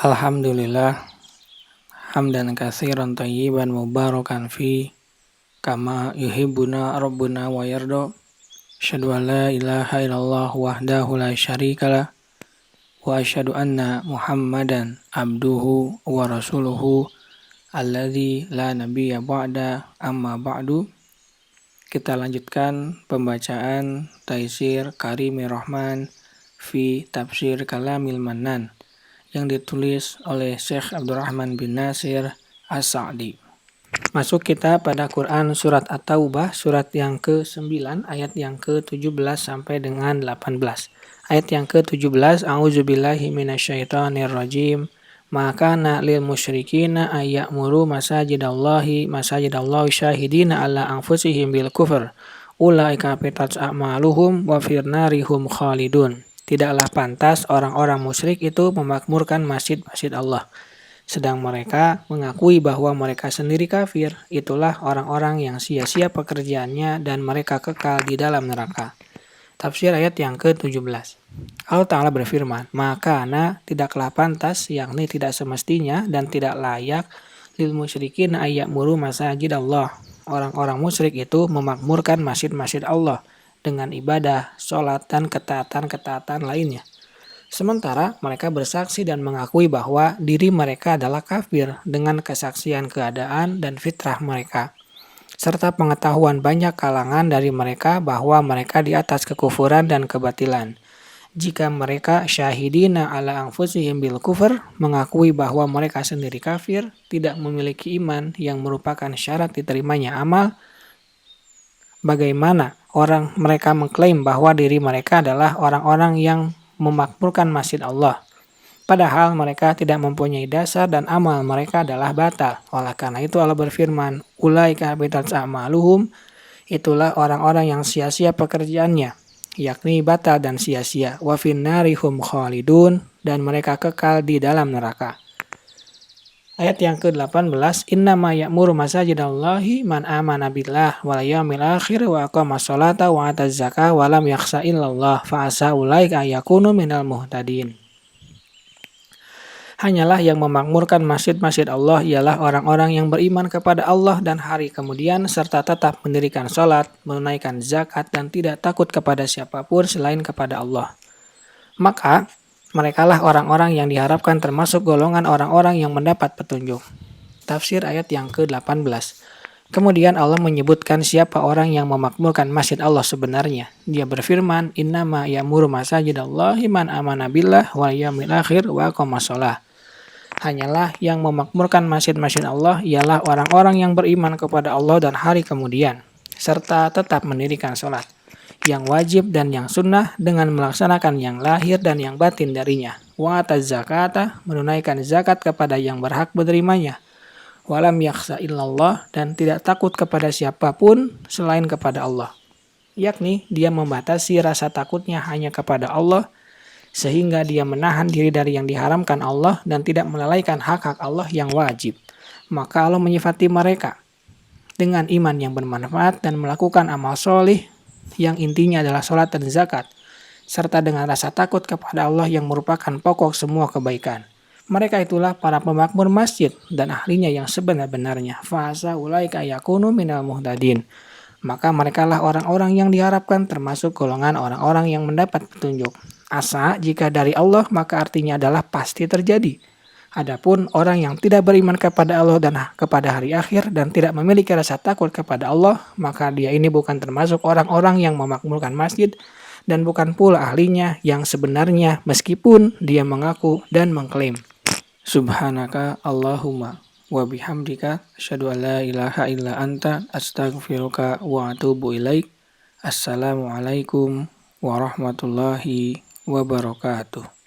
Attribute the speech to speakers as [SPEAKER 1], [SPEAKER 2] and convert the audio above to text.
[SPEAKER 1] Alhamdulillah hamdan katsiran thayyiban mubarakan fi kama yuhibbuna rabbuna wa yarda. Asyhadu an la ilaha illallah wahdahu la syarikalah wa asyhadu anna Muhammadan abduhu wa rasuluhu alladzi la nabiyya ba'da, amma ba'du. Kita lanjutkan pembacaan Taisir Karimir Rahman fi Tafsir Kalamil Mannan yang ditulis oleh Syekh Abdurrahman bin Nasir As-Sa'di. Masuk kita pada Quran surat At-Taubah, surat yang ke-9, ayat yang ke-17 sampai dengan 18. Ayat yang ke-17, A'udzubillahi minasyaitonirrajim. Maka lil musyrikina ayya'muru masajidallahi syahidina ala anfusihim bil kufr. Ulaika habitat a'maluhum wa firnarihum khalidun. Tidaklah pantas orang-orang musyrik itu memakmurkan masjid-masjid Allah, sedang mereka mengakui bahwa mereka sendiri kafir. Itulah orang-orang yang sia-sia pekerjaannya dan mereka kekal di dalam neraka. Tafsir ayat yang ke-17. Allah Ta'ala berfirman, maka tidaklah pantas, yakni tidak semestinya dan tidak layak, lil musyrikin ayya'muru masajid Allah. Orang-orang musyrik itu memakmurkan masjid-masjid Allah dengan ibadah, sholat, dan ketaatan-ketaatan lainnya. Sementara mereka bersaksi dan mengakui bahwa diri mereka adalah kafir dengan kesaksian keadaan dan fitrah mereka, serta pengetahuan banyak kalangan dari mereka bahwa mereka di atas kekufuran dan kebatilan. Jika mereka syahidina ala anfusihim bil kufur, mengakui bahwa mereka sendiri kafir, tidak memiliki iman yang merupakan syarat diterimanya amal, bagaimana orang mereka mengklaim bahwa diri mereka adalah orang-orang yang memakmurkan masjid Allah, padahal mereka tidak mempunyai dasar dan amal mereka adalah batal. Oleh karena itu Allah berfirman, ulaika habitat a'maluhum, itulah orang-orang yang sia-sia pekerjaannya, yakni batal dan sia-sia, wa finnarihum khalidun, dan mereka kekal di dalam neraka. Ayat yang ke-18, innama ya'muru masajidallahi man amana billah wal yawmil akhir wa aqama sholata wa ataz zakah wa lam yakhsha illallah fa asa ulaika yakunu minal muhtadin. Hanyalah yang memakmurkan masjid-masjid Allah ialah orang-orang yang beriman kepada Allah dan hari kemudian, serta tetap mendirikan sholat, menunaikan zakat, dan tidak takut kepada siapapun selain kepada Allah. Maka merekalah orang-orang yang diharapkan termasuk golongan orang-orang yang mendapat petunjuk. Tafsir ayat yang ke-18. Kemudian Allah menyebutkan siapa orang yang memakmurkan masjid Allah sebenarnya. Dia berfirman, innama ya'muru masajidallahi man amana billah wal yawmil akhir wa aqama shalah. Hanyalah yang memakmurkan masjid-masjid Allah ialah orang-orang yang beriman kepada Allah dan hari kemudian, serta tetap mendirikan sholat, yang wajib dan yang sunnah, dengan melaksanakan yang lahir dan yang batin darinya. Wa ataz zakata, menunaikan zakat kepada yang berhak menerimanya. Walam yakhsha illallah, dan tidak takut kepada siapapun selain kepada Allah. Yakni dia membatasi rasa takutnya hanya kepada Allah, sehingga dia menahan diri dari yang diharamkan Allah dan tidak melalaikan hak-hak Allah yang wajib. Maka Allah menyifati mereka dengan iman yang bermanfaat dan melakukan amal solih yang intinya adalah sholat dan zakat, serta dengan rasa takut kepada Allah yang merupakan pokok semua kebaikan. Mereka itulah para pemakmur masjid dan ahlinya yang sebenar-benarnya. Fa'asa ulaika yakunu minal muhtadin. Maka merekalah orang-orang yang diharapkan termasuk golongan orang-orang yang mendapat petunjuk. Asa jika dari Allah maka artinya adalah pasti terjadi. Adapun orang yang tidak beriman kepada Allah dan kepada hari akhir dan tidak memiliki rasa takut kepada Allah, maka dia ini bukan termasuk orang-orang yang memakmurkan masjid dan bukan pula ahlinya yang sebenarnya, meskipun dia mengaku dan mengklaim. Subhanaka Allahumma wa bihamdika asyhadu an la ilaha illa anta astaghfiruka wa atubu ilaik. Assalamualaikum warahmatullahi wabarakatuh.